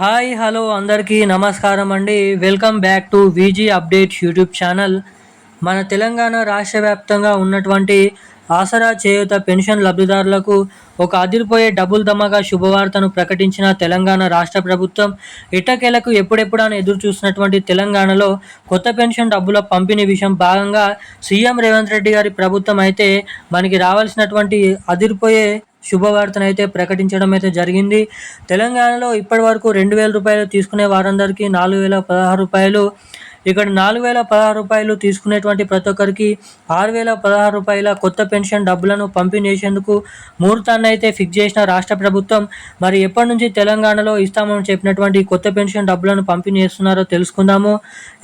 Hi hello అందరికీ నమస్కారం అండి. Welcome back to VG updates YouTube channel. మన తెలంగాణ రాష్ట్ర వ్యాప్తంగా ఉన్నటువంటి ఆసరా చేయూత పెన్షన్ లబ్ధిదారులకు ఒక అదిరిపోయే డబుల్ ధమాకా శుభవార్తను ప్రకటించిన తెలంగాణ రాష్ట్ర ప్రభుత్వం. ఎట్టకేలకు ఎప్పుడెప్పుడని ఎదురు చూసినటువంటి తెలంగాణలో కొత్త పెన్షన్ డబ్బుల పంపిణీ విషయం భాగంగా సీఎం రేవంత్ రెడ్డి గారి ప్రభుత్వం అయితే మనకి రావాల్సినటువంటి అదిరిపోయే శుభవార్తనైతే ప్రకటించడం అయితే జరిగింది. తెలంగాణలో ఇప్పటివరకు 2,000 రూపాయలు తీసుకునే వారందరికీ 4,016 రూపాయలు, ఇక్కడ 4,016 రూపాయలు తీసుకునేటువంటి ప్రతి ఒక్కరికి 6,016 రూపాయల కొత్త పెన్షన్ డబ్బులను పంపిణీ చేసేందుకు ముహూర్తాన్ని అయితే ఫిక్స్ చేసిన రాష్ట్ర ప్రభుత్వం. మరి ఎప్పటి నుంచి తెలంగాణలో ఇస్తామని చెప్పినటువంటి కొత్త పెన్షన్ డబ్బులను పంపిణీ చేస్తున్నారో తెలుసుకుందాము.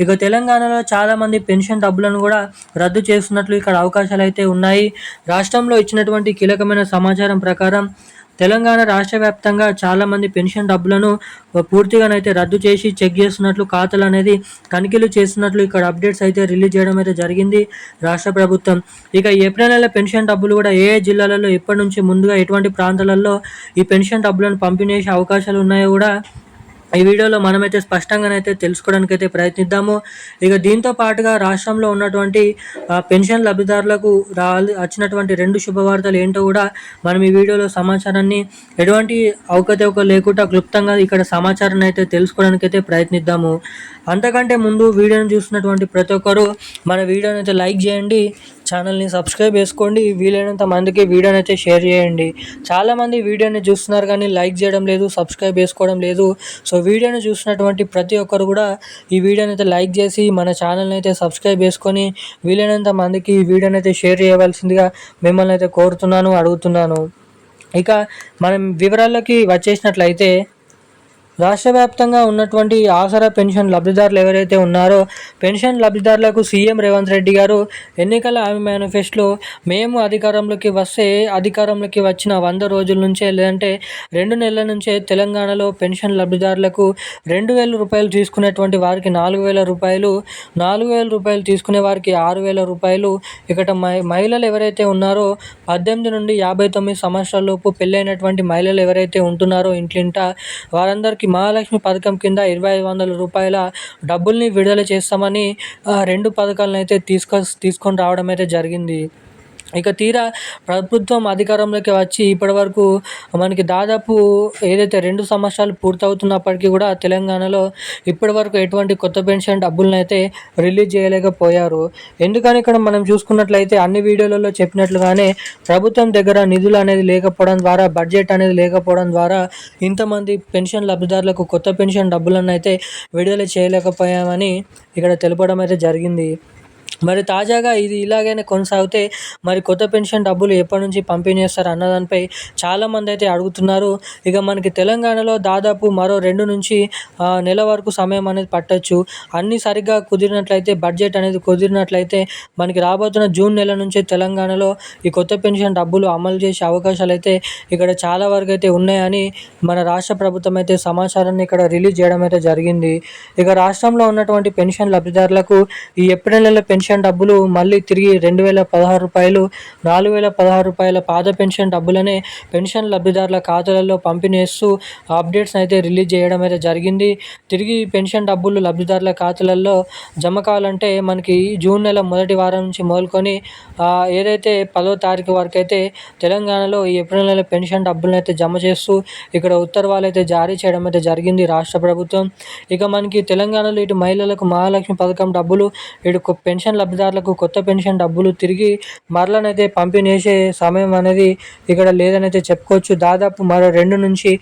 ఇక తెలంగాణలో చాలామంది పెన్షన్ డబ్బులను కూడా రద్దు చేస్తున్నట్లు ఇక్కడ అవకాశాలు అయితే ఉన్నాయి. రాష్ట్రంలో ఇచ్చినటువంటి కీలకమైన సమాచారం ప్రకారం తెలంగాణ రాష్ట్ర వ్యాప్తంగా చాలామంది పెన్షన్ డబ్బులను పూర్తిగానైతే రద్దు చేసి చెక్ చేస్తున్నట్లు, ఖాతాలు అనేది తనిఖీలు చేస్తున్నట్లు ఇక్కడ అప్డేట్స్ అయితే రిలీజ్ చేయడం అయితే జరిగింది రాష్ట్ర ప్రభుత్వం. ఇక ఏప్రిల్ నెల పెన్షన్ డబ్బులు కూడా ఏ జిల్లాలలో ఎప్పటి నుంచి ముందుగా ఎటువంటి ప్రాంతాలలో ఈ పెన్షన్ డబ్బులను పంపిణీ చేసే అవకాశాలు ఉన్నాయో కూడా ఈ వీడియోలో మనమైతే స్పష్టంగానైతే తెలుసుకోవడానికి అయితే ప్రయత్నిద్దాము. ఇక దీంతో పాటుగా రాష్ట్రంలో ఉన్నటువంటి పెన్షన్ లబ్ధిదారులకు వచ్చినటువంటి 2 శుభవార్తలు ఏంటో కూడా మనం ఈ వీడియోలో సమాచారాన్ని ఎటువంటి అవకతవకలు లేకుండా క్లుప్తంగా ఇక్కడ సమాచారాన్ని అయితే తెలుసుకోవడానికి అయితే ప్రయత్నిద్దాము. అంతకంటే ముందు వీడియోని చూస్తున్నటువంటి ప్రతి ఒక్కరు మన వీడియోని అయితే లైక్ చేయండి, ఛానల్ని సబ్స్క్రైబ్ చేసుకోండి, వీలైనంత మందికి వీడియోని అయితే షేర్ చేయండి. చాలామంది వీడియోని చూస్తున్నారు కానీ లైక్ చేయడం లేదు, సబ్స్క్రైబ్ చేసుకోవడం లేదు. సో వీడియోని చూసినటువంటి ప్రతి ఒక్కరు కూడా ఈ వీడియోని అయితే లైక్ చేసి మన ఛానల్ని అయితే సబ్స్క్రైబ్ చేసుకొని వీలైనంత మందికి ఈ వీడియోని అయితే షేర్ చేయవలసిందిగా మిమ్మల్ని అయితే కోరుతున్నాను, అడుగుతున్నాను. ఇక మనం వివరాల్లోకి వచ్చేసినట్లయితే రాష్ట్ర వ్యాప్తంగా ఉన్నటువంటి ఆసరా పెన్షన్ లబ్ధిదారులు ఎవరైతే ఉన్నారో పెన్షన్ లబ్ధిదారులకు సీఎం రేవంత్ రెడ్డి గారు ఎన్నికల హామీ మేనిఫెస్టోలో మేము అధికారంలోకి వచ్చిన 100 రోజుల నుంచే లేదంటే 2 నెలల నుంచే తెలంగాణలో పెన్షన్ లబ్ధిదారులకు 2,000 రూపాయలు తీసుకునేటువంటి వారికి 4,000 రూపాయలు, 4,000 రూపాయలు తీసుకునే వారికి 6,000 రూపాయలు. ఇక్కడ మహిళలు ఎవరైతే ఉన్నారో 18 నుండి 59 సంవత్సరాల లోపు పెళ్ళైనటువంటి మహిళలు ఎవరైతే ఉంటున్నారో ఇంట్లింట వారందరికీ మహాలక్ష్మి పథకం కింద 2,500 రూపాయల డబ్బుల్ని విడుదల చేస్తామని 2 పథకాలను అయితే తీసుకొని రావడం అయితే జరిగింది. ఇక తీరా ప్రభుత్వం అధికారంలోకి వచ్చి ఇప్పటివరకు మనకి దాదాపు ఏదైతే 2 సంవత్సరాలు పూర్తవుతున్నప్పటికీ కూడా తెలంగాణలో ఇప్పటివరకు ఎటువంటి కొత్త పెన్షన్ డబ్బులను అయితే రిలీజ్ చేయలేకపోయారు. ఎందుకని ఇక్కడ మనం చూసుకున్నట్లయితే అన్ని వీడియోలలో చెప్పినట్లుగానే ప్రభుత్వం దగ్గర నిధులు అనేది లేకపోవడం ద్వారా, బడ్జెట్ అనేది లేకపోవడం ద్వారా ఇంతమంది పెన్షన్ లబ్ధిదారులకు కొత్త పెన్షన్ డబ్బులను అయితే విడుదల చేయలేకపోయామని ఇక్కడ తెలపడం అయితే జరిగింది. మరి తాజాగా ఇది ఇలాగైనా కొనసాగితే మరి కొత్త పెన్షన్ డబ్బులు ఎప్పటి నుంచి పంపిణీ చేస్తారు అన్నదానిపై చాలామంది అయితే అడుగుతున్నారు. ఇక మనకి తెలంగాణలో దాదాపు మరో 2 నుంచి నెల వరకు సమయం అనేది పట్టొచ్చు. అన్నీ సరిగ్గా కుదిరినట్లయితే, బడ్జెట్ అనేది కుదిరినట్లయితే మనకి రాబోతున్న జూన్ నెల నుంచే తెలంగాణలో ఈ కొత్త పెన్షన్ డబ్బులు అమలు చేసే అవకాశాలు అయితే ఇక్కడ చాలా వరకు అయితే ఉన్నాయని మన రాష్ట్ర ప్రభుత్వం అయితే సమాచారాన్ని ఇక్కడ రిలీజ్ చేయడం అయితే జరిగింది. ఇక రాష్ట్రంలో ఉన్నటువంటి పెన్షన్ లబ్ధిదారులకు ఈ ఏప్రిల్ నెల పెన్షన్ డబ్బులు మళ్ళీ తిరిగి 2,016 రూపాయలు, 4,016 రూపాయల పాత పెన్షన్ డబ్బులనే పెన్షన్ లబ్ధిదారుల ఖాతాలలో పంపిణీ చేస్తూ అప్డేట్స్ అయితే రిలీజ్ చేయడం అయితే జరిగింది. తిరిగి పెన్షన్ డబ్బులు లబ్ధిదారుల ఖాతాలలో జమ కావాలంటే మనకి జూన్ నెల మొదటి వారం నుంచి మొదలుకొని ఏదైతే 10వ తారీఖు వరకు అయితే తెలంగాణలో ఈ ఏప్రిల్ నెల పెన్షన్ డబ్బులను అయితే జమ చేస్తూ ఇక్కడ ఉత్తర్వులు అయితే జారీ చేయడం అయితే జరిగింది రాష్ట్ర ప్రభుత్వం. ఇక మనకి తెలంగాణలో ఇటు మహిళలకు మహాలక్ష్మి పథకం డబ్బులు, ఇటు పెన్షన్ లబ్ధిదారులకు కొత్త పెన్షన్ డబ్బులు తిరిగి మరలనైతే పంపిణీ చేసే సమయం అనేది ఇక్కడ లేదనైతే చెప్పుకోవచ్చు. దాదాపు మరో 2 నుంచి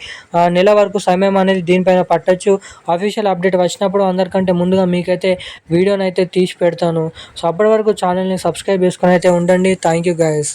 నెల వరకు సమయం అనేది దీనిపైన పట్టొచ్చు. అఫీషియల్ అప్డేట్ వచ్చినప్పుడు అందరికంటే ముందుగా మీకైతే వీడియోని అయితే తీసి పెడతాను. సో అప్పటి వరకు ఛానల్ని సబ్స్క్రైబ్ చేసుకొని అయితే ఉండండి. Thank you guys.